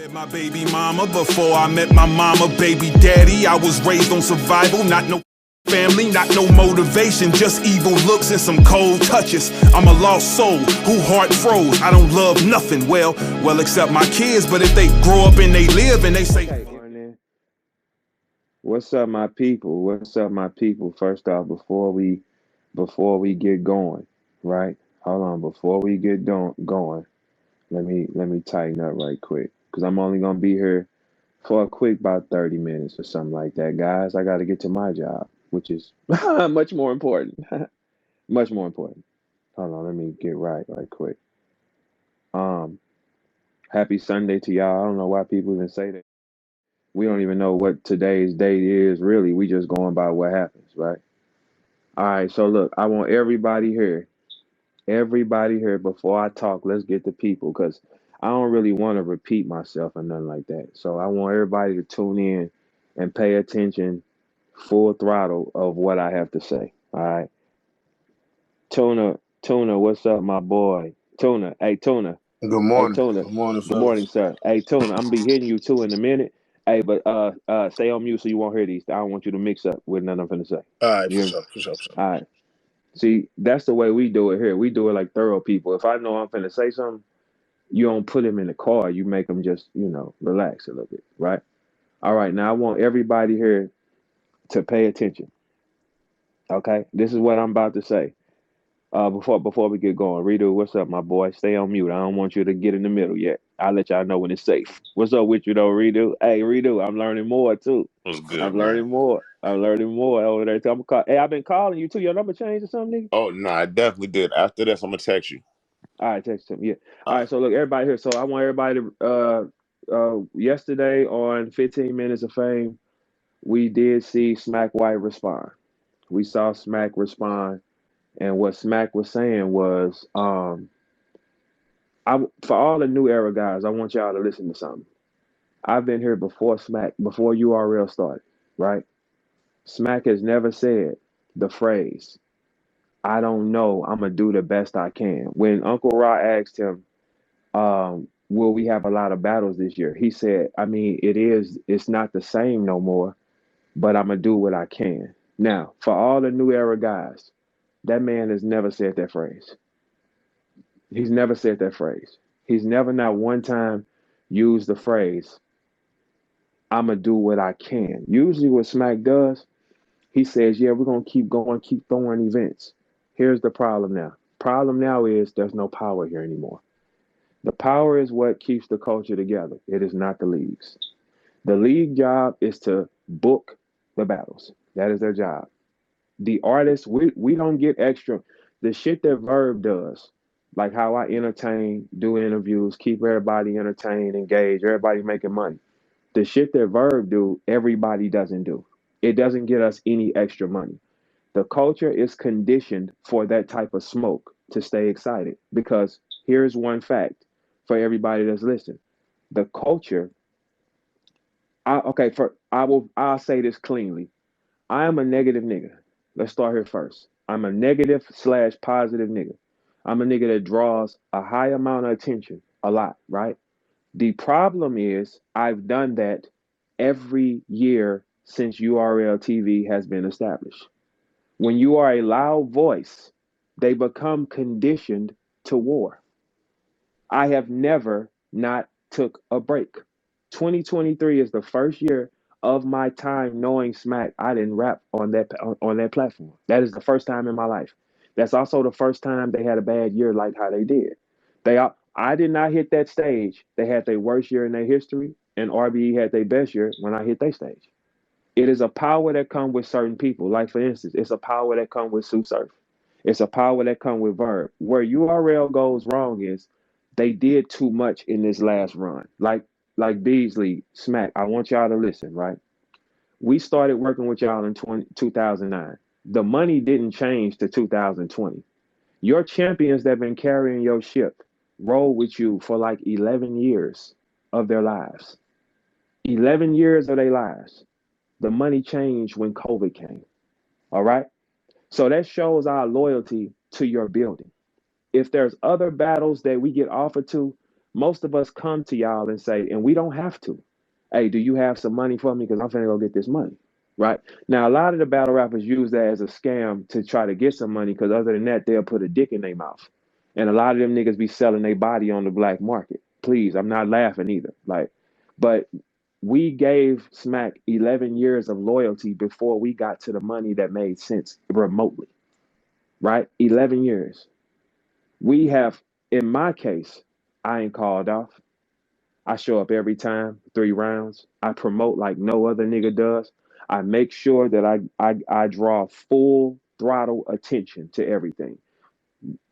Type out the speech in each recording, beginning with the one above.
Met my baby mama before I met my mama, baby daddy. I was raised on survival, not no family, not no motivation, just evil looks and some cold touches. I'm a lost soul who heart froze. I don't love nothing, well, except my kids. But if they grow up and they live and they say, Hey, what's up, my people? What's up, my people? First off, before we get going, right? Hold on, before we get going, let me tighten up right quick because I'm only gonna be here for a quick about 30 minutes or something like that, guys. I got to get to my job, which is much more important. Much more important. Hold on, let me get right quick. Um, Happy Sunday to y'all. I don't know why people even say that. We don't even know what today's date is really. We just going by what happens, right? All right, so look, I want everybody here before I talk, let's get the people because I don't really want to repeat myself or nothing like that. So I want everybody to tune in and pay attention full throttle of what I have to say. All right. Tuna, what's up, my boy? Tuna, hey Tuna. Good Hey morning. Tuna. Good morning, Good morning, fellas. sir. Hey Tuna, I'm gonna be hitting you too in a minute. Hey, but stay on mute so you won't hear these. I don't want you to mix up with nothing I'm finna say. All right, You for hear me? sure, for sure, for sure. All right. See, that's the way we do it here. We do it like thorough people. If I know I'm finna say something, you don't put him in the car. You make him just, relax a little bit, right? All right. Now I want everybody here to pay attention. Okay. This is what I'm about to say. Before we get going, Redo, what's up, my boy? Stay on mute. I don't want you to get in the middle yet. I'll let y'all know when it's safe. What's up with you though, Redo? Hey, Redo, I'm learning more too. What's good, I'm man? learning more. I'm learning more over there. Hey, I've been calling you too. Your number changed or something, nigga? Oh no, I definitely did. After this, I'm gonna text you. All right, text him. Yeah. All All right. right. So look, everybody here. So I want everybody to. Yesterday on 15 Minutes of Fame, we did see Smack White respond. We saw Smack respond, and what Smack was saying was, for all the new era guys, I want y'all to listen to something. I've been here before Smack, before URL started, right? Smack has never said the phrase, "I don't know. I'm gonna do the best I can." When Uncle Ra asked him, will we have a lot of battles this year? He said, I mean, it's not the same no more, but I'm going to do what I can. Now, for all the new era guys, that man has never said that phrase. He's never said that phrase. He's never, not one time, used the phrase, I'm going to do what I can. Usually, what Smack does, he says, yeah, we're going to keep going, keep throwing events. Here's the problem now. Problem now is there's no power here anymore. The power is what keeps the culture together. It is not the leagues. The league job is to book the battles. That is their job. The artists, we don't get extra. The shit that Verb does, like how I entertain, do interviews, keep everybody entertained, engaged, everybody making money. The shit that Verb do, everybody doesn't do. It doesn't get us any extra money. The culture is conditioned for that type of smoke to stay excited. Because here's one fact for everybody that's listening. The culture, I'll say this cleanly. I am a negative nigga. Let's start here first. I'm a negative slash positive nigga. I'm a nigga that draws a high amount of attention a lot, right? The problem is I've done that every year since URL TV has been established. When you are a loud voice, they become conditioned to war. I have never not took a break. 2023 is the first year of my time knowing Smack. I didn't rap on that platform. That is the first time in my life. That's also the first time they had a bad year like how they did. I did not hit that stage. They had their worst year in their history, and RBE had their best year when I hit their stage. It is a power that comes with certain people. Like for instance, it's a power that comes with Sue Surf. It's a power that comes with Verb. Where URL goes wrong is they did too much in this last run. Like Beasley, Smack, I want y'all to listen, right? We started working with y'all in 2009. The money didn't change to 2020. Your champions that have been carrying your ship rolled with you for like 11 years of their lives. 11 years of their lives. The money changed when COVID came. All right. So that shows our loyalty to your building. If there's other battles that we get offered to, Most of us come to y'all and say, and we don't have to. Hey, do you have some money for me? Because I'm finna go get this money. Right? Now, a lot of the battle rappers use that as a scam to try to get some money, because other than that, they'll put a dick in their mouth. And a lot of them niggas be selling their body on the black market. Please, I'm not laughing either. Like, but we gave Smack 11 years of loyalty before we got to the money that made sense remotely. Right? 11 years. We have, in my case, I ain't called off. I show up every time, 3 rounds. I promote like no other nigga does. I make sure that I draw full throttle attention to everything.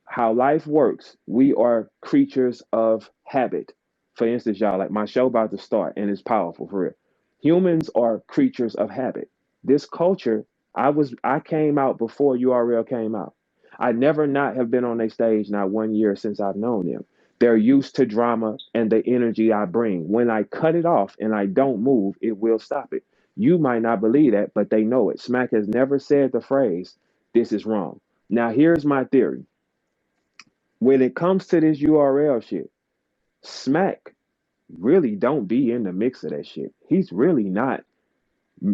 How life works, we are creatures of habit. For instance, y'all, like my show about to start, and it's powerful for real. Humans are creatures of habit. This culture, I came out before URL came out. I never not have been on a stage not 1 year since I've known them. They're used to drama and the energy I bring. When I cut it off and I don't move, it will stop it. You might not believe that, but they know it. Smack has never said the phrase, "This is wrong." Now, here's my theory. When it comes to this URL shit, Smack really don't be in the mix of that shit. He's really not.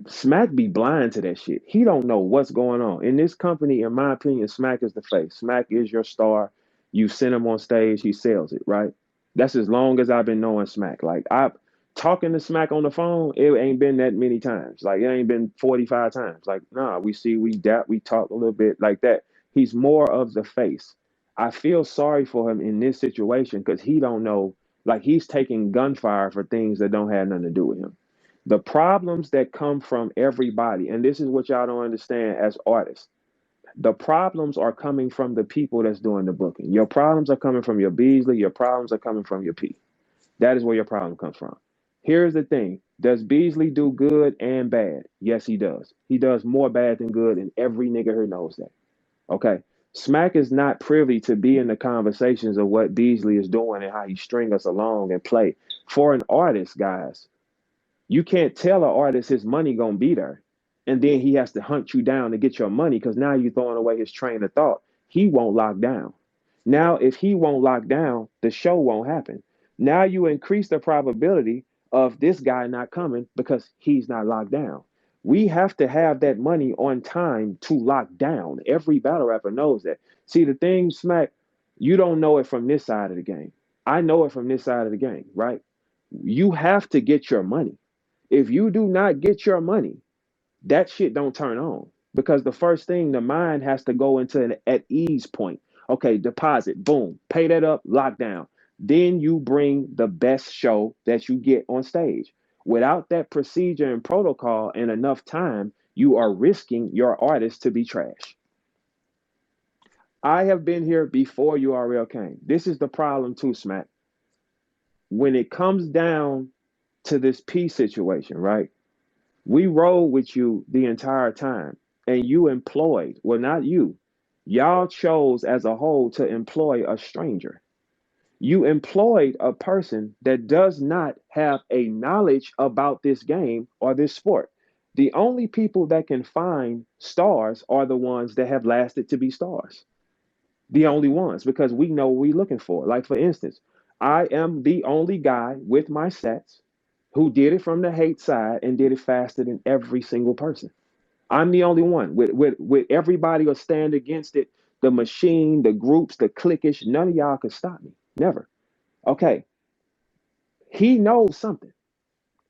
Smack be blind to that shit. He don't know what's going on. In this company, in my opinion, Smack is the face. Smack is your star. You send him on stage, he sells it, right? That's as long as I've been knowing Smack. Like I talking to Smack on the phone, it ain't been that many times. Like it ain't been 45 times. Like, nah, we talk a little bit like that. He's more of the face. I feel sorry for him in this situation because he don't know, like he's taking gunfire for things that don't have nothing to do with him. The problems that come from everybody, and this is what y'all don't understand as artists, the problems are coming from the people that's doing the booking. Your problems are coming from your Beasley, your problems are coming from your P. That is where your problem comes from. Here's the thing. Does Beasley do good and bad? Yes, he does. He does more bad than good, and every nigga here knows that. Okay. Smack is not privy to be in the conversations of what Beasley is doing and how he string us along and play. For an artist, guys, you can't tell an artist his money gonna be there, and then he has to hunt you down to get your money because now you're throwing away his train of thought. He won't lock down. Now, if he won't lock down, the show won't happen. Now you increase the probability of this guy not coming because he's not locked down. We have to have that money on time to lock down. Every battle rapper knows that. See, the thing, Smack, you don't know it from this side of the game. I know it from this side of the game, right? You have to get your money. If you do not get your money, that shit don't turn on because the first thing the mind has to go into an at ease point. Okay, deposit, boom, pay that up, lockdown. Then you bring the best show that you get on stage. Without that procedure and protocol and enough time, you are risking your artist to be trash. I have been here before URL came. This is the problem too, Smack. When it comes down to this P situation, right? We rolled with you the entire time, and you employed, well, not you, y'all chose as a whole to employ a stranger. You employed a person that does not have a knowledge about this game or this sport. The only people that can find stars are the ones that have lasted to be stars. The only ones, because we know what we're looking for. Like, for instance, I am the only guy with my sets who did it from the hate side and did it faster than every single person. I'm the only one. With everybody will stand against it. The machine, the groups, the cliquish, none of y'all could stop me. Never. Okay. He knows something.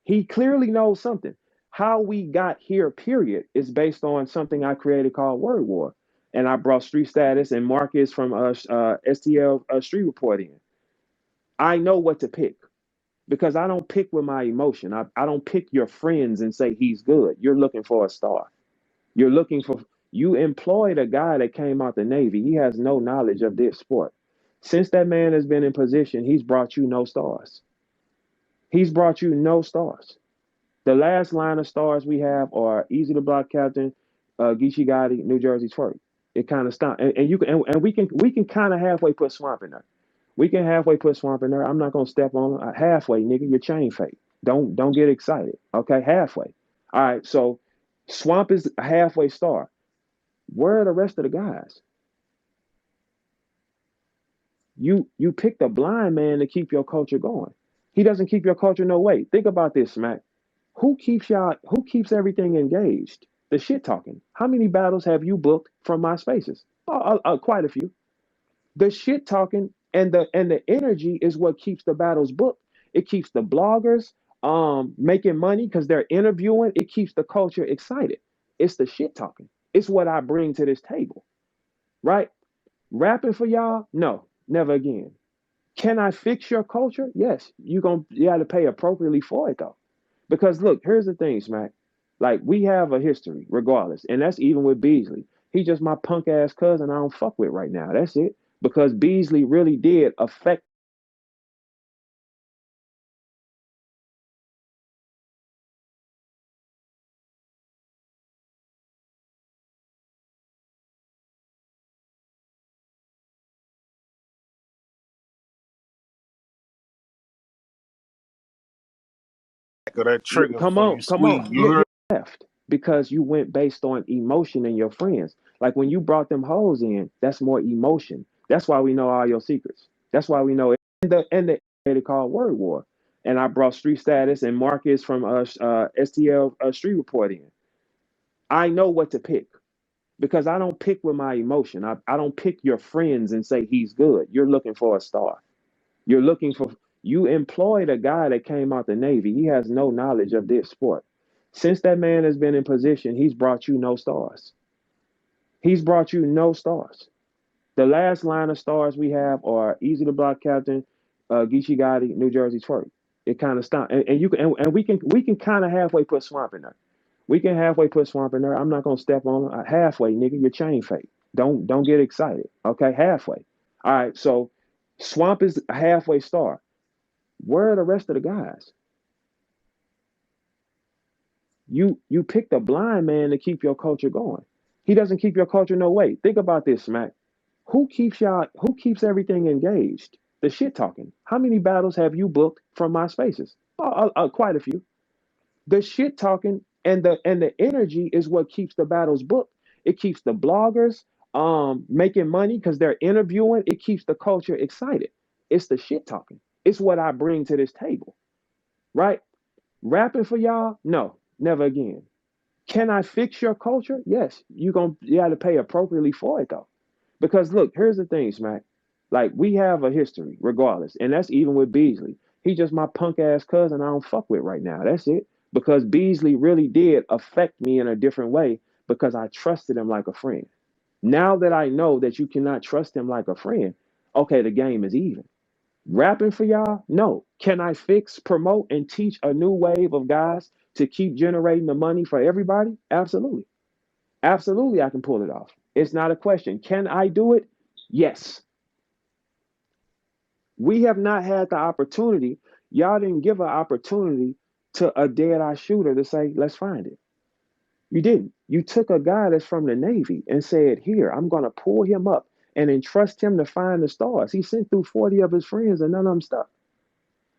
He clearly knows something. How we got here, period, is based on something I created called Word War. And I brought Street Status and Marcus from STL Street Report in. I know what to pick because I don't pick with my emotion. I don't pick your friends and say he's good. You're looking for a star. You're looking for, you employed a guy that came out the Navy. He has no knowledge of this sport. Since that man has been in position, he's brought you no stars. He's brought you no stars. The last line of stars we have are Easy to Block Captain, Geechee Gotti, New Jersey Twerk. It kind of stopped, and you can, and we can kind of halfway put Swamp in there. We can halfway put Swamp in there. I'm not gonna step on halfway, nigga. Your chain fake. Don't get excited. Okay, halfway. All right. So Swamp is a halfway star. Where are the rest of the guys? You picked a blind man to keep your culture going. He doesn't keep your culture no way. Think about this, Smack. Who keeps everything engaged? The shit talking. How many battles have you booked from my spaces? Quite a few. The shit talking and the energy is what keeps the battles booked. It keeps the bloggers making money because they're interviewing. It keeps the culture excited. It's the shit talking. It's what I bring to this table, right? Rapping for y'all? No, never again. Can I fix your culture? Yes. You got to pay appropriately for it though. Because look, here's the thing, Smack. Like we have a history, regardless, and that's even with Beasley. He's just my punk ass cousin I don't fuck with right now. That's it. Because Beasley really did affect Of that trigger come before you on, come squeeze. on. You heard? You left because you went based on emotion and your friends. Like when you brought them hoes in, that's more emotion. That's why we know all your secrets. That's why we know it. And the they call word war. And I brought Street Status and Marcus from STL Street Report in. I know what to pick because I don't pick with my emotion. I don't pick your friends and say he's good. You're looking for a star. You're looking for, you employed a guy that came out the Navy. He has no knowledge of this sport. Since that man has been in position, he's brought you no stars. He's brought you no stars. The last line of stars we have are Easy to Block Captain, Geechee Gotti, New Jersey Twerk. It kind of stopped, and you can, and we can kind of halfway put Swamp in there. We can halfway put Swamp in there. I'm not gonna step on halfway, nigga. Your chain fake. Don't get excited. Okay, halfway. All right. So Swamp is a halfway star. Where are the rest of the guys? You picked a blind man to keep your culture going. He doesn't keep your culture no way. Think about this, Smack. Who keeps everything engaged? The shit talking. How many battles have you booked from my spaces? Quite a few. The shit talking and the energy is what keeps the battles booked. It keeps the bloggers making money because they're interviewing. It keeps the culture excited. It's the shit talking. It's what I bring to this table, right? Rapping for y'all? No, never again. Can I fix your culture? Yes. You got to pay appropriately for it though. Because look, here's the thing, Smack. Like we have a history, regardless, and that's even with Beasley. He's just my punk ass cousin I don't fuck with right now. That's it. Because Beasley really did affect me in a different way because I trusted him like a friend. Now that I know that you cannot trust him like a friend, okay, the game is even. Rapping for y'all? No. Can I fix, promote, and teach a new wave of guys to keep generating the money for everybody? Absolutely. Absolutely, I can pull it off. It's not a question. Can I do it? Yes. We have not had the opportunity. Y'all didn't give an opportunity to a dead eye shooter to say, let's find it. You didn't. You took a guy that's from the Navy and said, here, I'm going to pull him up and entrust him to find the stars. He sent through 40 of his friends and none of them stuck.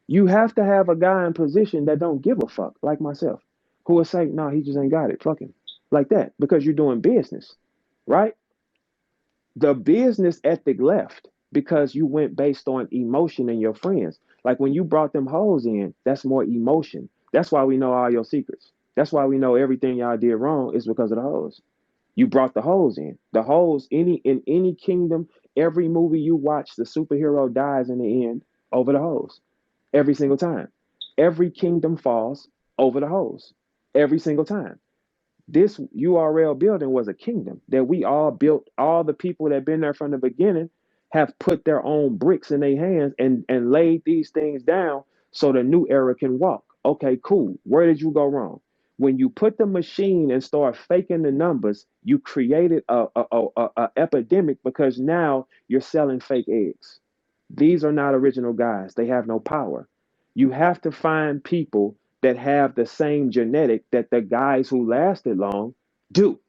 You have to have a guy in position that don't give a fuck, like myself, who will say, no, he just ain't got it. Fuck him. Like that, because you're doing business, right? The business ethic left because you went based on emotion and your friends. Like when you brought them hoes in, that's more emotion. That's why we know all your secrets. That's why we know everything y'all did wrong is because of the hoes. You brought the hoes in. The hoes, in any kingdom, every movie you watch, the superhero dies in the end over the hoes. Every single time. Every kingdom falls over the hoes. Every single time. This URL building was a kingdom that we all built. All the people that been there from the beginning have put their own bricks in their hands and laid these things down so the new era can walk. Okay, cool. Where did you go wrong? When you put the machine and start faking the numbers, you created a epidemic because now you're selling fake eggs. These are not original guys. They have no power. You have to find people that have the same genetic that the guys who lasted long do.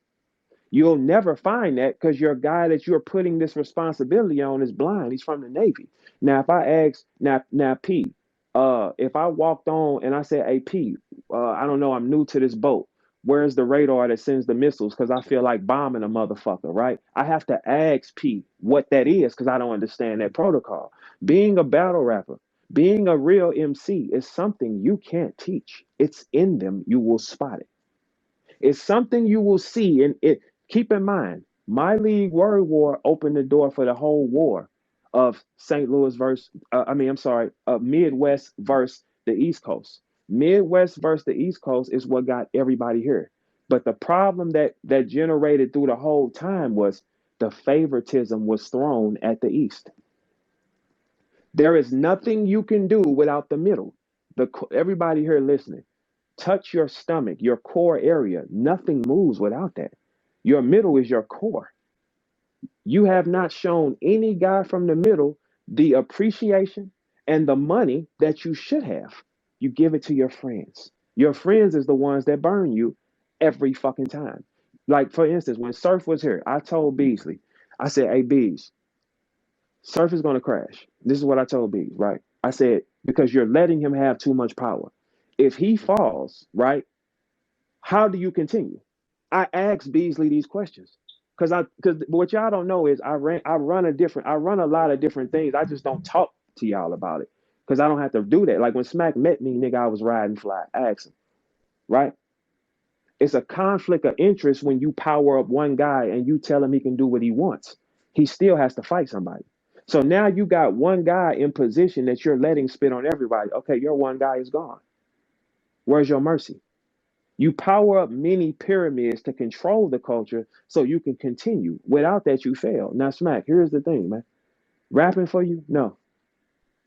You'll never find that because your guy that you're putting this responsibility on is blind. He's from the Navy. Now, if I ask, now P, if I walked on and I said, hey P, I don't know, I'm new to this boat. Where's the radar that sends the missiles? Because I feel like bombing a motherfucker, right? I have to ask P what that is because I don't understand that protocol. Being a battle rapper, being a real MC is something you can't teach. It's in them. You will spot it. It's something you will see. And it, keep in mind, my league word war opened the door for the whole war of St. Louis versus, Midwest versus the East Coast. Midwest versus the East Coast is what got everybody here. But the problem that generated through the whole time was the favoritism was thrown at the East. There is nothing you can do without the middle. Everybody here listening, touch your stomach, your core area. Nothing moves without that. Your middle is your core. You have not shown any guy from the middle the appreciation and the money that you should have. You give it to your friends. Your friends is the ones that burn you every fucking time. Like for instance, when Surf was here, I told Beasley, I said, "Hey Bees, Surf is gonna crash." This is what I told Bees, right? I said, because you're letting him have too much power. If he falls, right, how do you continue? I asked Beasley these questions because what y'all don't know is I run a lot of different things. I just don't talk to y'all about it because I don't have to do that. Like when Smack met me, nigga, I was riding fly. I asked him, right? It's a conflict of interest when you power up one guy and you tell him he can do what he wants. He still has to fight somebody. So now you got one guy in position that you're letting spit on everybody. Okay, your one guy is gone. Where's your mercy? You power up many pyramids to control the culture so you can continue. Without that, you fail. Now, Smack, here's the thing, man. Rapping for you? No.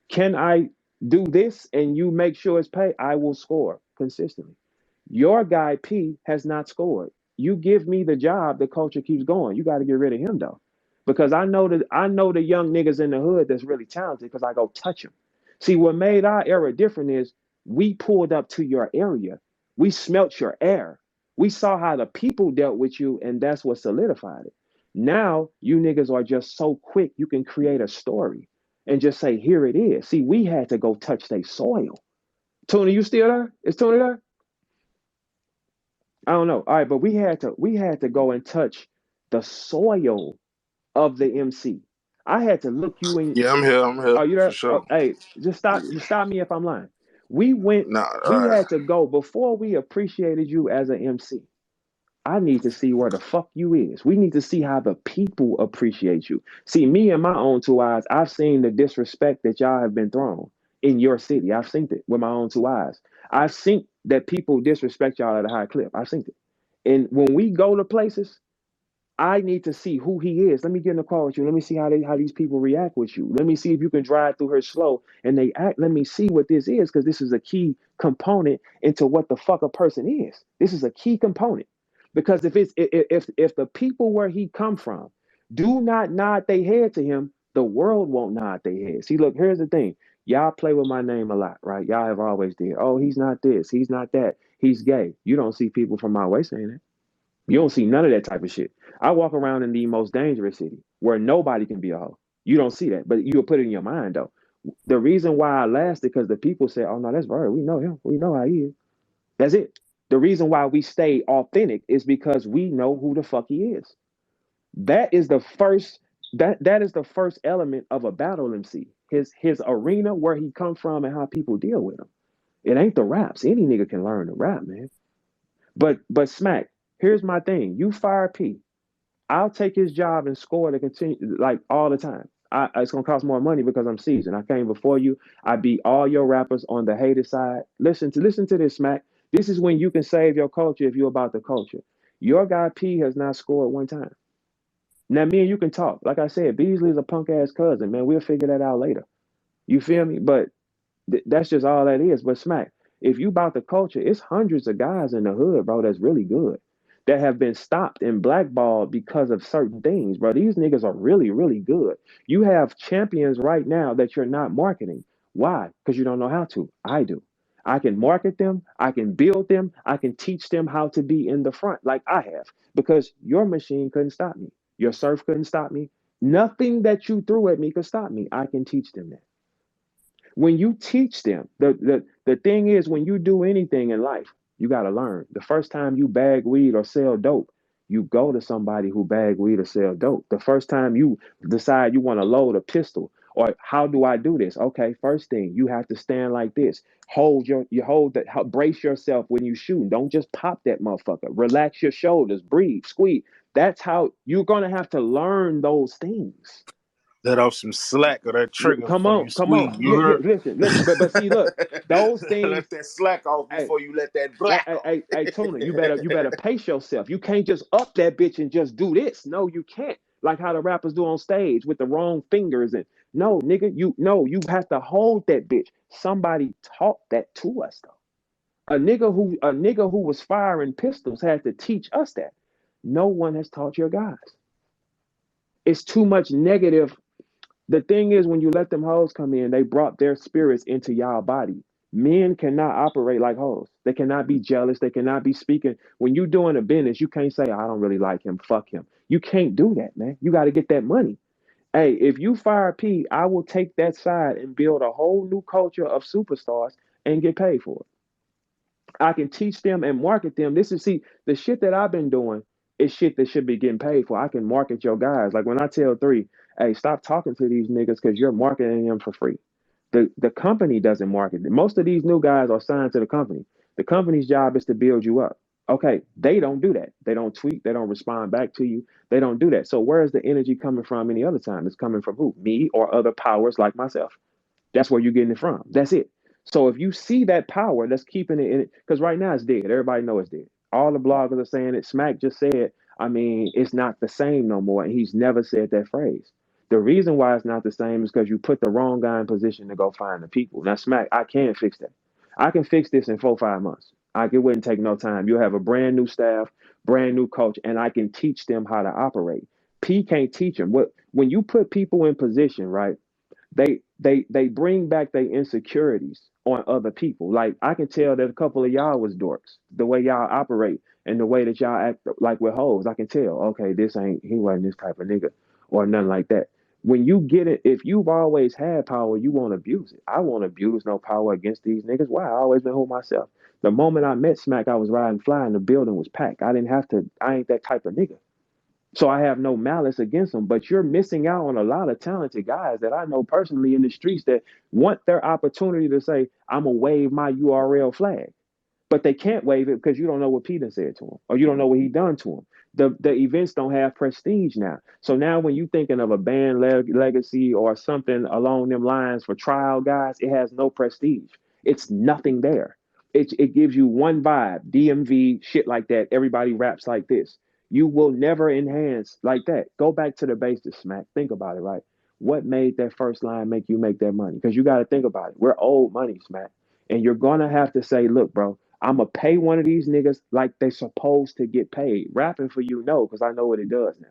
Can I do this and you make sure it's paid? I will score consistently. Your guy P has not scored. You give me the job, the culture keeps going. You got to get rid of him though. Because I know the young niggas in the hood that's really talented because I go touch them. See, what made our era different is we pulled up to your area. We smelt your air. We saw how the people dealt with you, and that's what solidified it. Now you niggas are just so quick, you can create a story and just say, here it is. See, we had to go touch their soil. Tony, you still there? Is Tony there? I don't know. All right, but we had to go and touch the soil of the MC. I had to look you in. Yeah, I'm here. I'm here Are you for there? Oh, sure. hey, just stop me if I'm lying. We went, Nah, we all right. had to go before we appreciated you as an MC. I need to see where the fuck you is. We need to see how the people appreciate you. See, me and my own two eyes, I've seen the disrespect that y'all have been thrown in your city. I've seen it with my own two eyes. I've seen that people disrespect y'all at a high clip. I've seen it. And when we go to places, I need to see who he is. Let me get in the car with you. Let me see how these people react with you. Let me see if you can drive through her slow and they act. Let me see what this is because this is a key component into what the fuck a person is. This is a key component because if the people where he come from do not nod their head to him, the world won't nod their head. See, look, here's the thing. Y'all play with my name a lot, right? Y'all have always did. Oh, he's not this. He's not that. He's gay. You don't see people from my way saying that. You don't see none of that type of shit. I walk around in the most dangerous city where nobody can be a hoe. You don't see that, but you'll put it in your mind though. The reason why I lasted because the people said, "Oh no, that's Verb. We know him. We know how he is." That's it. The reason why we stay authentic is because we know who the fuck he is. That is the first. That is the first element of a battle MC. His arena, where he come from, and how people deal with him. It ain't the raps. Any nigga can learn to rap, man. But Smack, here's my thing. You fire P. I'll take his job and score to continue like all the time. It's gonna cost more money because I'm seasoned. I came before you. I beat all your rappers on the hater side. Listen to this, Smack. This is when you can save your culture if you're about the culture. Your guy P has not scored one time. Now me and you can talk. Like I said, Beasley's a punk ass cousin, man. We'll figure that out later. You feel me? But that's just all that is. But Smack, if you about the culture, it's hundreds of guys in the hood, bro, that's really good that have been stopped and blackballed because of certain things, bro. These niggas are really, really good. You have champions right now that you're not marketing. Why? Because you don't know how to. I do. I can market them, I can build them, I can teach them how to be in the front like I have. Because your machine couldn't stop me. Your surf couldn't stop me. Nothing that you threw at me could stop me. I can teach them that. When you teach them, the thing is when you do anything in life, You got to learn. The first time you bag weed or sell dope, you go to somebody who bag weed or sell dope. The first time you decide you want to load a pistol, or how do I do this? Okay, first thing, you have to stand like this. You hold that, brace yourself when you shoot. Don't just pop that motherfucker. Relax your shoulders, breathe, squeeze. That's how you're gonna have to learn those things. Let off some slack or that trigger Come before on, you come on. squeeze. You Yeah, yeah. heard? Listen. But see, look, those things. Let that slack off Hey, before you let that black off. Tuna, you better pace yourself. You can't just up that bitch and just do this. No, you can't. Like how the rappers do on stage with the wrong fingers and no, nigga, you have to hold that bitch. Somebody taught that to us though. A nigga who was firing pistols had to teach us that. No one has taught your guys. It's too much negative. The thing is, when you let them hoes come in, they brought their spirits into y'all body. Men cannot operate like hoes. They cannot be jealous. They cannot be speaking. When you doing a business, you can't say, I don't really like him. Fuck him. You can't do that, man. You got to get that money. Hey, if you fire P, I will take that side and build a whole new culture of superstars and get paid for it. I can teach them and market them. This is see the shit that I've been doing is shit that should be getting paid for. I can market your guys. Like when I tell three, hey, stop talking to these niggas because you're marketing them for free. The company doesn't market them. Most of these new guys are signed to the company. The company's job is to build you up. Okay, they don't do that. They don't tweet. They don't respond back to you. They don't do that. So where is the energy coming from any other time? It's coming from who? Me or other powers like myself. That's where you're getting it from. That's it. So if you see that power, that's keeping it in it, because right now it's dead. Everybody knows it's dead. All the bloggers are saying it. Smack just said, I mean, it's not the same no more. And he's never said that phrase. The reason why it's not the same is because you put the wrong guy in position to go find the people. Now, Smack, I can fix that. I can fix this in 4 5 months. It wouldn't take no time. You'll have a brand new staff, brand new coach, and I can teach them how to operate. P can't teach them. When you put people in position, right? They bring back their insecurities on other people. Like I can tell that a couple of y'all was dorks. The way y'all operate and the way that y'all act like with hoes, I can tell. Okay, he wasn't this type of nigga or nothing like that. When you get it, if you've always had power, you won't abuse it. I won't abuse no power against these niggas. Why? I always been who myself. The moment I met Smack, I was riding fly and the building was packed. I didn't have to. I ain't that type of nigga. So I have no malice against them, but you're missing out on a lot of talented guys that I know personally in the streets that want their opportunity to say, I'm gonna wave my URL flag. But they can't wave it because you don't know what Peter said to him, or you don't know what he done to him. The events don't have prestige now. So now when you thinking of a band legacy or something along them lines for trial guys, it has no prestige. It's nothing there. It gives you one vibe, DMV, shit like that. Everybody raps like this. You will never enhance like that. Go back to the basics, Smack. Think about it, right? What made that first line make you make that money? Because you got to think about it. We're old money, Smack. And you're going to have to say, look, bro, I'm going to pay one of these niggas like they supposed to get paid. Rapping for you, no, because I know what it does now.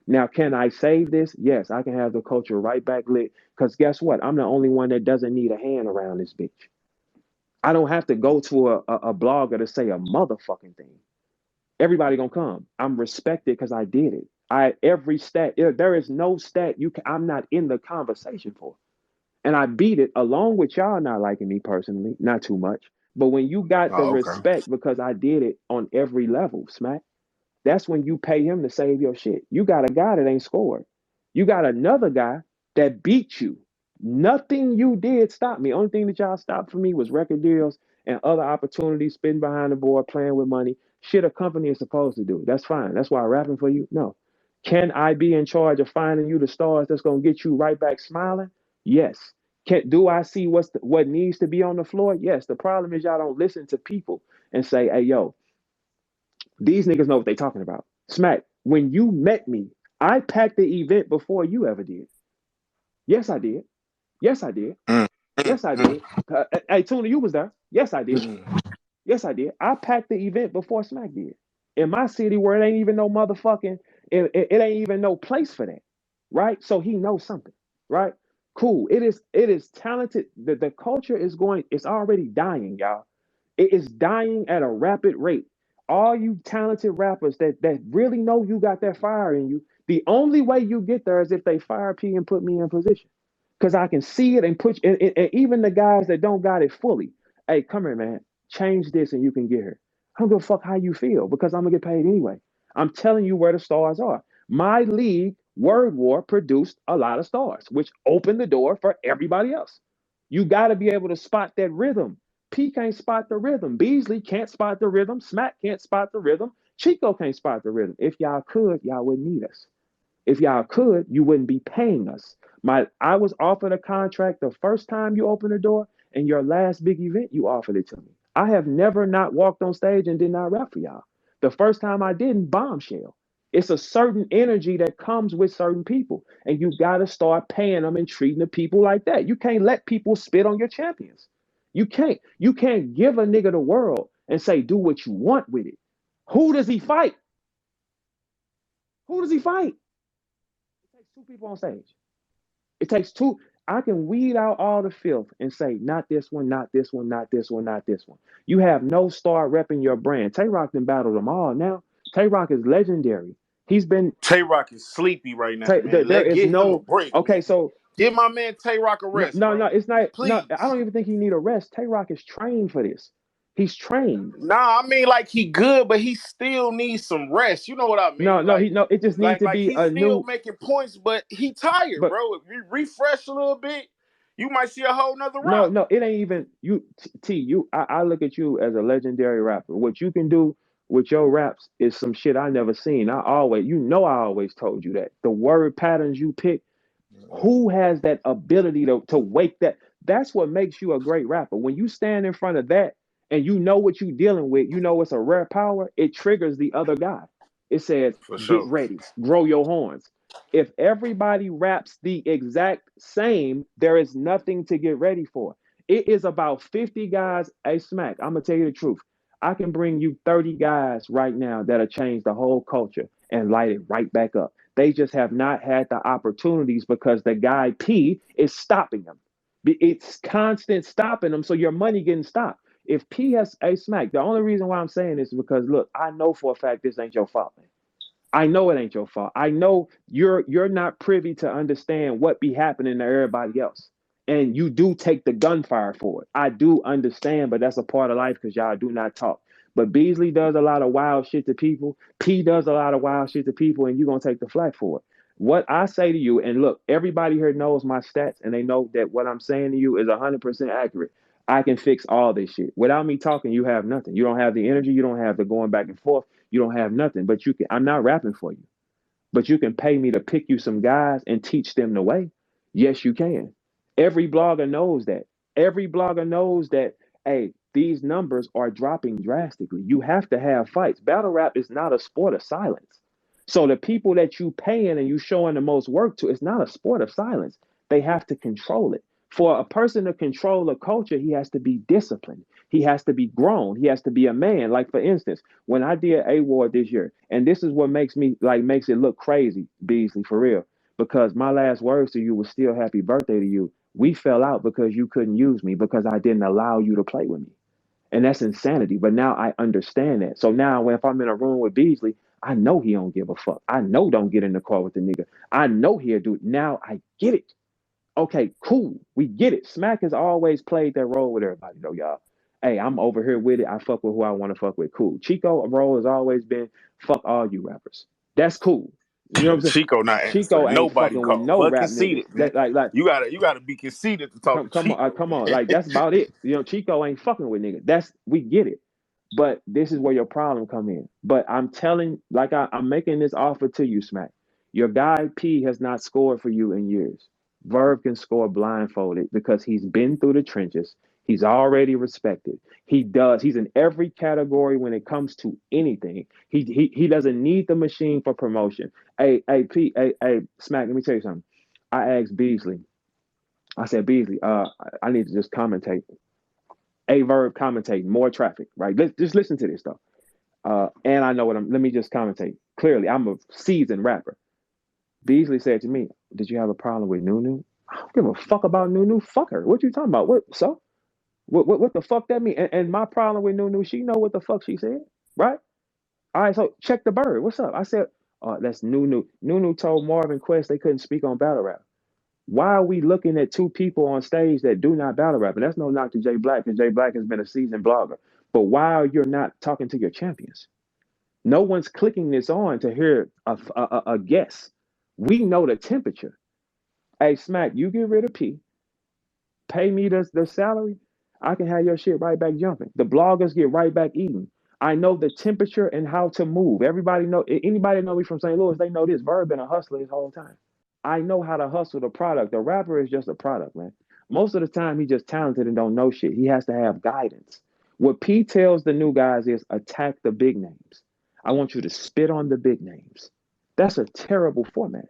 Now, can I save this? Yes, I can have the culture right back lit. Because guess what? I'm the only one that doesn't need a hand around this bitch. I don't have to go to a blogger to say a motherfucking thing. Everybody gonna come. I'm respected because I did it. Every stat, there is no stat I'm not in the conversation for. And I beat it along with y'all not liking me personally, not too much. But when you got the Oh, okay. respect because I did it on every level, Smack, that's when you pay him to save your shit. You got a guy that ain't scored. You got another guy that beat you. Nothing you did stopped me. Only thing that y'all stopped for me was record deals and other opportunities, spitting behind the board, playing with money. Shit a company is supposed to do. That's fine. That's why I'm rapping for you. No. Can I be in charge of finding you the stars that's gonna get you right back smiling? Yes. Do I see what needs to be on the floor? Yes. The problem is y'all don't listen to people and say, hey, yo, these niggas know what they talking about. Smack, when you met me, I packed the event before you ever did. Yes, I did. Yes, I did. Mm, mm, Yes, I mm, did. Hey, Tuna, you was there. Yes, I did. mm. Yes, I did. I packed the event before Smack did. In my city where it ain't even no motherfucking, it ain't even no place for that. Right? So he knows something. Right? Cool. It is talented. The culture is it's already dying, y'all. It is dying at a rapid rate. All you talented rappers that really know you got that fire in you, the only way you get there is if they fire P and put me in position. Because I can see it and and even the guys that don't got it fully. Hey, come here, man. Change this and you can get here. I don't give a fuck how you feel because I'm gonna get paid anyway. I'm telling you where the stars are. My league, Word War, produced a lot of stars, which opened the door for everybody else. You got to be able to spot that rhythm. P can't spot the rhythm. Beasley can't spot the rhythm. Smack can't spot the rhythm. Chico can't spot the rhythm. If y'all could, y'all wouldn't need us. If y'all could, you wouldn't be paying us. I was offered a contract the first time you opened the door, and your last big event, you offered it to me. I have never not walked on stage and did not rap for y'all. The first time I didn't, bombshell. It's a certain energy that comes with certain people, and you got to start paying them and treating the people like that. You can't let people spit on your champions. You can't. You can't give a nigga the world and say do what you want with it. Who does he fight? Who does he fight? It takes two people on stage. It takes two. I can weed out all the filth and say, not this one, not this one, not this one, not this one. You have no star repping your brand. Tay Rock done battled them all now. Tay Rock is legendary. He's been Tay Rock is sleepy right now, man. there is Give him a no break, okay, man. so Give my man Tay Rock a rest, no, bro. it's not no, Please. I don't even think he need a rest. Tay Rock is trained for this. He's trained. Nah, I mean like he good, but he still needs some rest. You know what I mean? It just needs to be he's a still new making points, but he tired, but bro. If you refresh a little bit, you might see a whole nother no, rock. it ain't even you. I look at you as a legendary rapper. What you can do with your raps is some shit I never seen. I always told you that the word patterns you pick. Who has that ability to wake that? That's what makes you a great rapper. When you stand in front of that and you know what you're dealing with, you know it's a rare power. It triggers the other guy. It says, For "Get sure. ready, grow your horns." If everybody raps the exact same, there is nothing to get ready for. It is about 50 guys. Hey, Smack, I'm going to tell you the truth. I can bring you 30 guys right now that'll change the whole culture and light it right back up. They just have not had the opportunities because the guy P is stopping them. It's constant stopping them, so your money getting stopped. If P has a smack, the only reason why I'm saying this is because look, I know for a fact this ain't your fault. I know it ain't your fault. I know you're not privy to understand what be happening to everybody else. And you do take the gunfire for it. I do understand, but that's a part of life because y'all do not talk. But Beasley does a lot of wild shit to people. P does a lot of wild shit to people, and you're gonna take the flack for it. What I say to you, and look, everybody here knows my stats, and they know that what I'm saying to you is 100% accurate. I can fix all this shit. Without me talking, you have nothing. You don't have the energy. You don't have the going back and forth. You don't have nothing. But you can. I'm not rapping for you. But you can pay me to pick you some guys and teach them the way. Yes, you can. Every blogger knows that. Every blogger knows that, hey, these numbers are dropping drastically. You have to have fights. Battle rap is not a sport of silence. So the people that you paying and you showing the most work to, it's not a sport of silence. They have to control it. For a person to control a culture, he has to be disciplined. He has to be grown. He has to be a man. Like for instance, when I did A-Ward this year, and this is what makes it look crazy, Beasley, for real. Because my last words to you was still happy birthday to you. We fell out because you couldn't use me because I didn't allow you to play with me. And that's insanity. But now I understand that. So now if I'm in a room with Beasley, I know he don't give a fuck. I know don't get in the car with the nigga. I know he'll do it. Now I get it. Okay, cool. We get it. Smack has always played that role with everybody, though, y'all. Hey, I'm over here with it. I fuck with who I want to fuck with. Cool. Chico role has always been fuck all you rappers. That's cool. You know what I'm saying? Chico not Chico answering ain't nobody fucking with call, no but rap niggas. conceited, man. You gotta be conceited to talk to Chico. Come on. Man. Like that's about it. You know, Chico ain't fucking with niggas. We get it. But this is where your problem come in. But I'm telling, like I'm making this offer to you, Smack. Your guy P has not scored for you in years. Verb can score blindfolded because he's been through the trenches. He's already respected. He does. He's in every category when it comes to anything. He doesn't need the machine for promotion. Hey, P, hey, Smack. Let me tell you something. I asked Beasley. I said, Beasley, I need to just commentate. A Verb commentating, more traffic, right? Just listen to this stuff. And I know let me just commentate. Clearly, I'm a seasoned rapper. Beasley said to me, did you have a problem with Nunu? I don't give a fuck about Nunu. Fuck her. What you talking about? What so? What the fuck that mean? And my problem with Nunu, she know what the fuck she said, right? All right, so check the bird. What's up? I said, that's Nunu. Nunu told Marvin Quest they couldn't speak on battle rap. Why are we looking at two people on stage that do not battle rap? And that's no knock to Jay Black, because Jay Black has been a seasoned blogger. But while you're not talking to your champions, no one's clicking this on to hear a guess. We know the temperature. Hey, Smack, you get rid of P, pay me the salary, I can have your shit right back jumping. The bloggers get right back eating. I know the temperature and how to move. Everybody know, anybody know me from St. Louis, they know this. Verb been a hustler his whole time. I know how to hustle the product. The rapper is just a product, man. Most of the time, he just talented and don't know shit. He has to have guidance. What P tells the new guys is attack the big names. I want you to spit on the big names. That's a terrible format.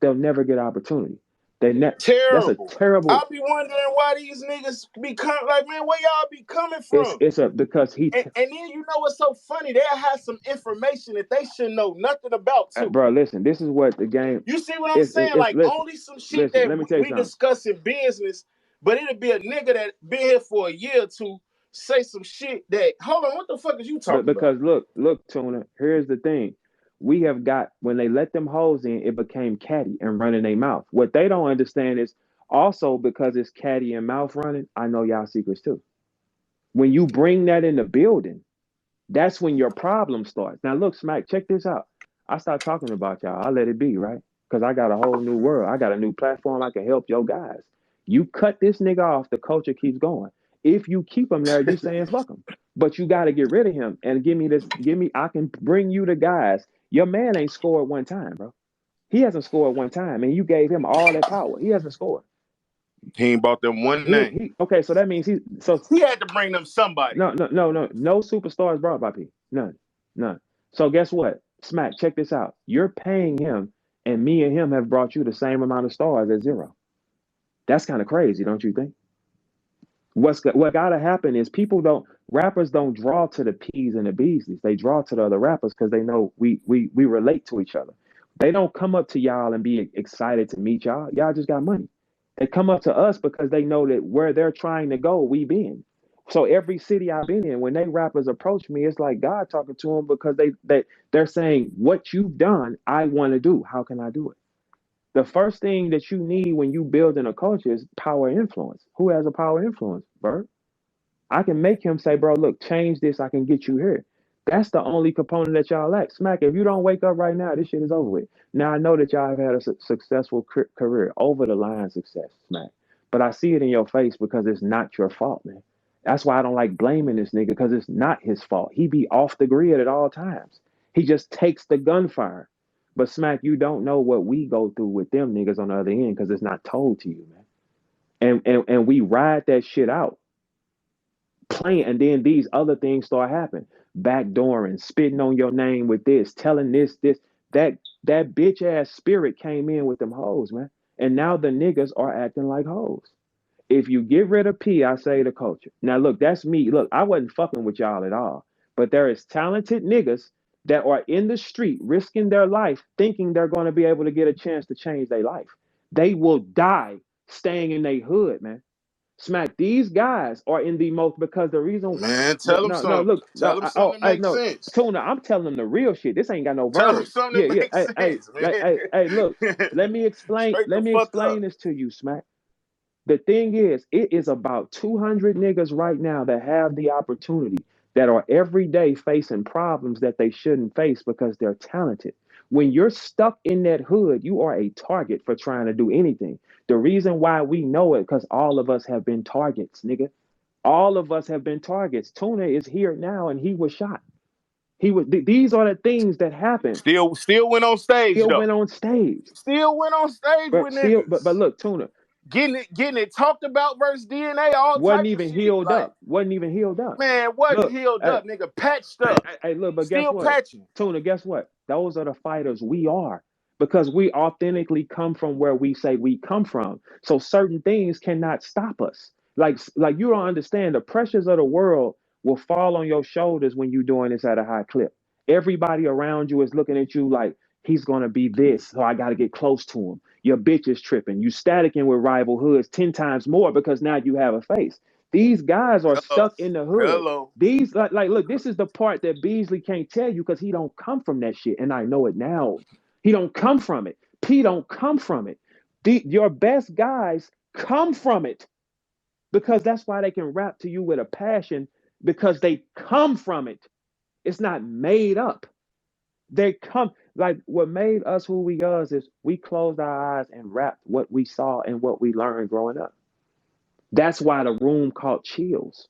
They'll never get opportunity. That's a Terrible. terrible. I'll be wondering why these niggas be coming. Like, man, where y'all be coming from? It's a because and then you know what's so funny? They'll have some information that they should know nothing about too. Bro, listen, this is what the game. You see what I'm saying? Like listen, only some shit that we discuss in business, but it'll be a nigga that been here for a year or two say some shit that. Hold on, what the fuck is you talking about? Because look, Tuna. Here's the thing. We have got when they let them hoes in, it became catty and running their mouth. What they don't understand is also because it's catty and mouth running. I know y'all secrets too. When you bring that in the building, that's when your problem starts. Now, look, Smack, check this out. I start talking about y'all. I let it be, right? Because I got a whole new world. I got a new platform. I can help your guys. You cut this nigga off, the culture keeps going. If you keep him there, you saying fuck him. But you got to get rid of him and give me, I can bring you the guys. Your man ain't scored one time, bro. He hasn't scored one time, and you gave him all that power. He hasn't scored. He ain't bought them one name. Okay, so that means he had to bring them somebody. No superstars brought by P. None. So guess what? Smack, check this out. You're paying him, and me and him have brought you the same amount of stars at zero. That's kind of crazy, don't you think? What gotta happen is rappers don't draw to the P's and the B's. They draw to the other rappers because they know we relate to each other. They don't come up to y'all and be excited to meet y'all. Y'all just got money. They come up to us because they know that where they're trying to go, we been. So every city I've been in, when they rappers approach me, it's like God talking to them because they're saying, what you've done, I want to do. How can I do it? The first thing that you need when you building a culture is power influence. Who has a power influence, Bert? I can make him say, bro, look, change this. I can get you here. That's the only component that y'all lack. Smack, if you don't wake up right now, this shit is over with. Now, I know that y'all have had a successful career, over the line success, Smack. But I see it in your face because it's not your fault, man. That's why I don't like blaming this nigga, because it's not his fault. He be off the grid at all times. He just takes the gunfire. But Smack, you don't know what we go through with them niggas on the other end because it's not told to you, man. And we ride that shit out. Playing, and then these other things start happening. Backdooring, spitting on your name with this, telling this. That bitch ass spirit came in with them hoes, man. And now the niggas are acting like hoes. If you get rid of P, I say the culture. Now look, that's me. Look, I wasn't fucking with y'all at all. But there is talented niggas that are in the street risking their life, thinking they're going to be able to get a chance to change their life. They will die staying in their hood, man. Smack, these guys are in the most, because the reason. Man, tell them something. Tell them something that makes sense. Tuna, I'm telling them the real shit. This ain't got no Tell verbs. them something that makes sense, man. Hey, look, let me explain this to you, Smack. The thing is, it is about 200 niggas right now that have the opportunity, that are every day facing problems that they shouldn't face because they're talented. When you're stuck in that hood, you are a target for trying to do anything. The reason why we know it, because all of us have been targets, nigga. All of us have been targets. Tuna is here now, and he was shot. These are the things that happen. Still went on stage. Still went on stage With niggas. But look, Tuna. Getting it talked about versus DNA, all wasn't type even of shit. healed up. Wasn't even healed up. Man, wasn't healed up, nigga. Patched up. Hey, look, but still guess what? Patching. Tuna, guess what? Those are the fighters we are, because we authentically come from where we say we come from. So certain things cannot stop us. Like you don't understand, the pressures of the world will fall on your shoulders when you're doing this at a high clip. Everybody around you is looking at you like, he's gonna be this, so I gotta get close to him. Your bitch is tripping. You staticking with rival hoods 10 times more because now you have a face. These guys are stuck in the hood. These look, this is the part that Beasley can't tell you because he don't come from that shit, and I know it now. He don't come from it. P don't come from it. Your best guys come from it, because that's why they can rap to you with a passion because they come from it. It's not made up. They come like what made us who we are is we closed our eyes and rapped what we saw and what we learned growing up. That's why the room caught chills.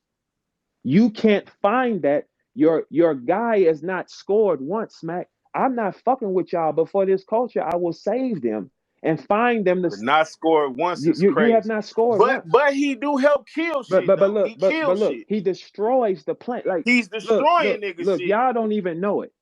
You can't find that. Your guy is not scored once, Smack. I'm not fucking with y'all, but for this culture, I will save them and find them to. But not scored once is You have crazy. not scored once. But he do help kill shit though. Look, He kills look, shit. he destroys the plant. Like He's destroying niggas look, shit. y'all don't even know it.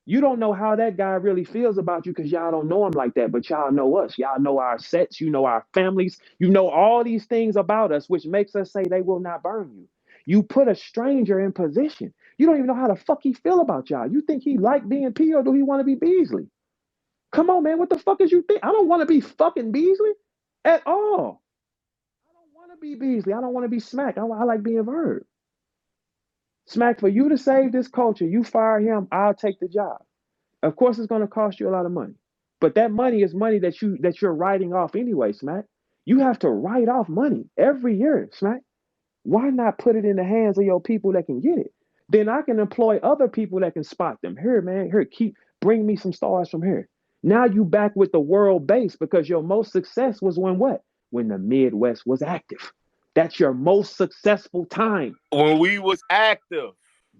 You don't know how that guy really feels about you because y'all don't know him like that, but y'all know us. Y'all know our sets, you know our families, you know all these things about us, which makes us say they will not burn you. You put a stranger in position. You don't even know how the fuck he feel about y'all. You think he like being P or do he want to be Beasley? Come on, man. What the fuck is you think? I don't want to be fucking Beasley at all. I don't want to be Beasley. I don't want to be Smack. I like being Verb. Smack, for you to save this culture, you fire him, I'll take the job. Of course, it's going to cost you a lot of money, but that money is money that you're writing off anyway, Smack. You have to write off money every year, Smack. Why not put it in the hands of your people that can get it? Then I can employ other people that can spot them. Here, man, here, bring me some stars from here. Now you back with the world base because your most success was when what? When the Midwest was active. That's your most successful time. When we was active.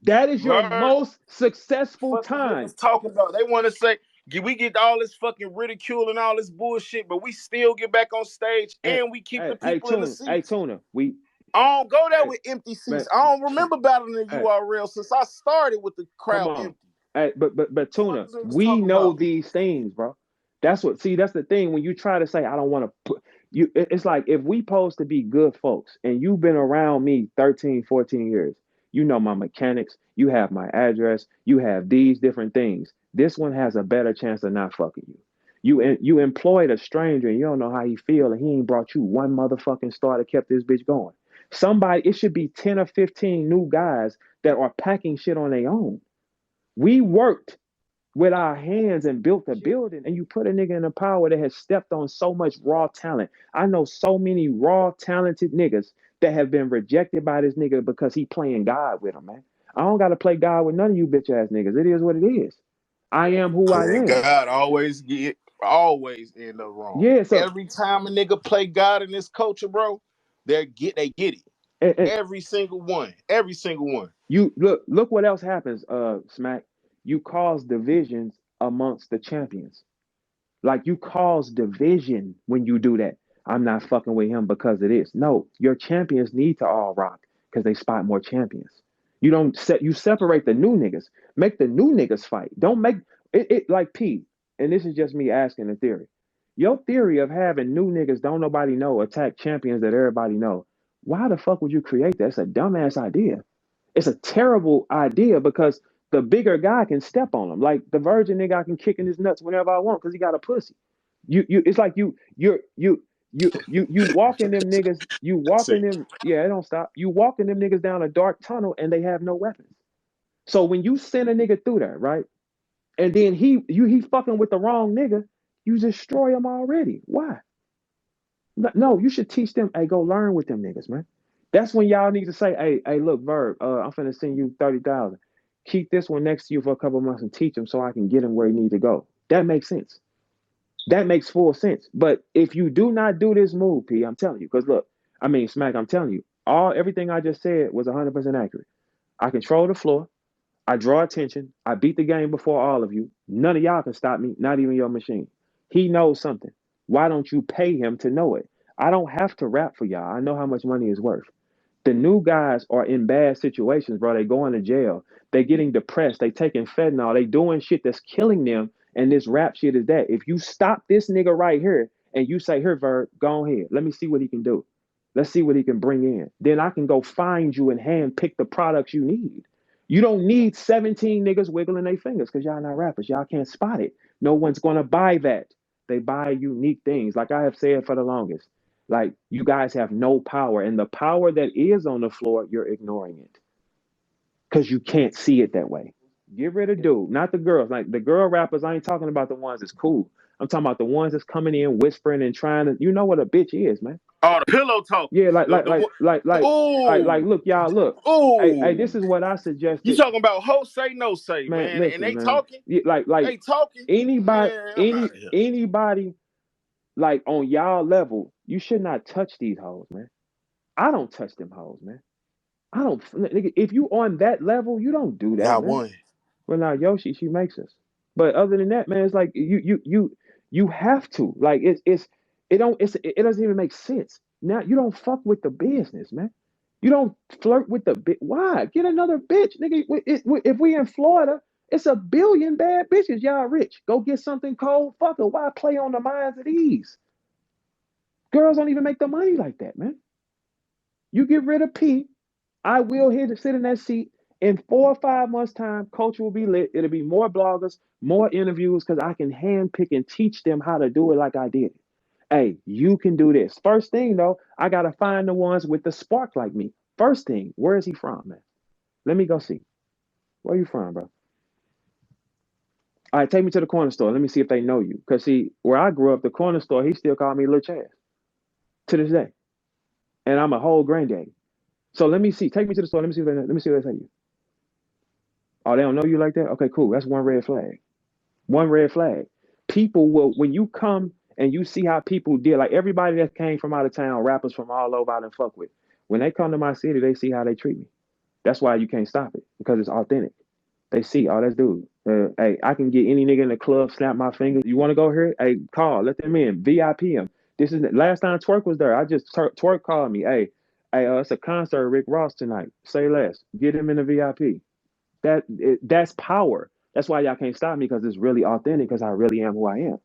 That is your most successful time. Talking about, they want to say we get all this fucking ridicule and all this bullshit, but we still get back on stage and we keep the people in the seats. Hey, Tuna, I don't go there with empty seats. I don't remember battling in URL since I started with the crowd empty. Hey, but Tuna, we know these things, bro. That's the thing. When you try to say, I don't want to put you, it's like if we supposed to be good folks and you've been around me 13, 14 years, you know my mechanics, you have my address, you have these different things. This one has a better chance of not fucking you. You employed a stranger and you don't know how he feel and he ain't brought you one motherfucking star that kept this bitch going. It should be 10 or 15 new guys that are packing shit on their own. We worked with our hands and built a building, and you put a nigga in the power that has stepped on so much raw talent. I know so many raw, talented niggas that have been rejected by this nigga because he playing God with them, man. I don't got to play God with none of you bitch ass niggas. It is what it is. I am who I am. God always end up wrong. Yeah, so every time a nigga play God in this culture, bro, they get it. Every single one. You look what else happens, Smack. You cause divisions amongst the champions. Like you cause division when you do that. I'm not fucking with him because of this. No, your champions need to all rock because they spot more champions. You separate the new niggas. Make the new niggas fight. Don't make it like P. And this is just me asking a theory. Your theory of having new niggas don't nobody know attack champions that everybody know. Why the fuck would you create that? It's a dumbass idea. It's a terrible idea because the bigger guy can step on him. Like the virgin nigga, I can kick in his nuts whenever I want because he got a pussy. It's like you walking them niggas, it don't stop. You walking them niggas down a dark tunnel and they have no weapons. So when you send a nigga through that, right? And then he fucking with the wrong nigga, you destroy him already. Why? No, you should teach them, hey, go learn with them niggas, man. That's when y'all need to say, hey, look, Verb, I'm finna send you 30,000. Keep this one next to you for a couple months and teach him so I can get him where he needs to go. That makes sense. That makes full sense. But if you do not do this move, P, I'm telling you, because look, Smack, I'm telling you, everything I just said was 100% accurate. I control the floor. I draw attention. I beat the game before all of you. None of y'all can stop me, not even your machine. He knows something. Why don't you pay him to know it? I don't have to rap for y'all. I know how much money is worth. The new guys are in bad situations, bro. They going to jail. They getting depressed. They taking fentanyl. They doing shit that's killing them. And this rap shit is that. If you stop this nigga right here and you say, here, Verb, go ahead. Let me see what he can do. Let's see what he can bring in. Then I can go find you and hand pick the products you need. You don't need 17 niggas wiggling their fingers because y'all not rappers. Y'all can't spot it. No one's going to buy that. They buy unique things. Like I have said for the longest. Like you guys have no power. And the power that is on the floor, you're ignoring it. Because you can't see it that way. Get rid of dude, not the girls. Like the girl rappers, I ain't talking about the ones that's cool. I'm talking about the ones that's coming in whispering and trying to. You know what a bitch is, man. Oh, the pillow Yeah, talkers. like, look, y'all, look. Hey, Ooh. this is what I You suggested. talking about ho say no say, Man, man, and listen, they man. talking? Yeah, They talking? anybody, Man, I'm out of here. anybody, like on y'all level, you should not touch these hoes, man. I don't touch them hoes, man. I don't, nigga, if you on that level, you don't do that, Not man. one. Well, now Yoshi, she makes us. But other than that, man, it's like you have to. Like it doesn't even make sense. Now you don't fuck with the business, man. You don't flirt with the bit. Why? Get another bitch, nigga. If we in Florida, it's a billion bad bitches. Y'all rich. Go get something cold. Fuck her. Why play on the minds of these? Girls don't even make the money like that, man. You get rid of P, I will here to sit in that seat. In 4 or 5 months' time, culture will be lit. It'll be more bloggers, more interviews, because I can handpick and teach them how to do it like I did. Hey, you can do this. First thing though, I gotta find the ones with the spark like me. First thing, where is he from, man? Let me go see. Where you from, bro? All right, take me to the corner store. Let me see if they know you. Cause see, where I grew up, the corner store, he still called me Lil Chaz to this day, and I'm a whole granddaddy. So let me see. Take me to the store. Let me see. Let me see what they say to you. Oh, they don't know you like that? Okay, cool. That's one red flag. One red flag. People will, when you come and you see how people deal, like everybody that came from out of town, rappers from all over I done fuck with, when they come to my city, they see how they treat me. That's why you can't stop it, because it's authentic. They see, oh, that's dude. Hey, I can get any nigga in the club, snap my fingers. You want to go here? Hey, call, let them in, VIP them. This is the last time Twerk was there. I just Twerk called me. Hey, it's a concert, Rick Ross tonight. Say less. Get him in the VIP. That's power. That's why y'all can't stop me, because it's really authentic, because I really am who I am.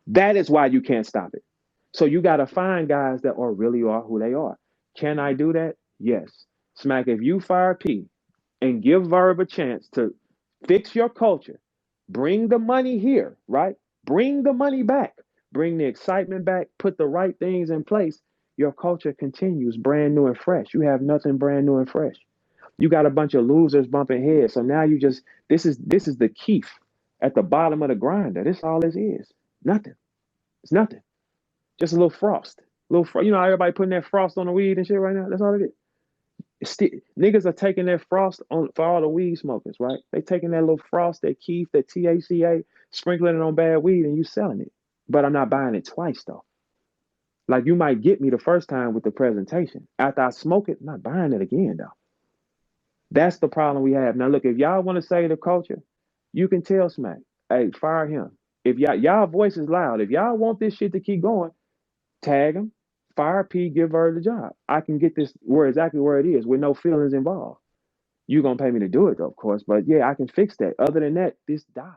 That is why you can't stop it. So you got to find guys that really are who they are. Can I do that? Yes. Smack, if you fire P and give Verb a chance to fix your culture, bring the money here, right? Bring the money back, bring the excitement back, put the right things in place. Your culture continues brand new and fresh. You have nothing brand new and fresh. You got a bunch of losers bumping heads. So now you just this is the keef at the bottom of the grinder. This all this is. Nothing. It's nothing. Just a little frost. You know how everybody putting that frost on the weed and shit right now? That's all it is. Niggas are taking that frost on for all the weed smokers, right? They taking that little frost, that keef, that THCA, sprinkling it on bad weed, and you selling it. But I'm not buying it twice though. Like you might get me the first time with the presentation. After I smoke it, I'm not buying it again though. That's the problem we have. Now look, if y'all want to say the culture, you can tell Smack, hey, fire him. If y'all voice is loud, if y'all want this shit to keep going, tag him, fire P, give her the job. I can get this exactly where it is with no feelings involved. You're gonna pay me to do it though, of course, but yeah, I can fix that. Other than that, this died.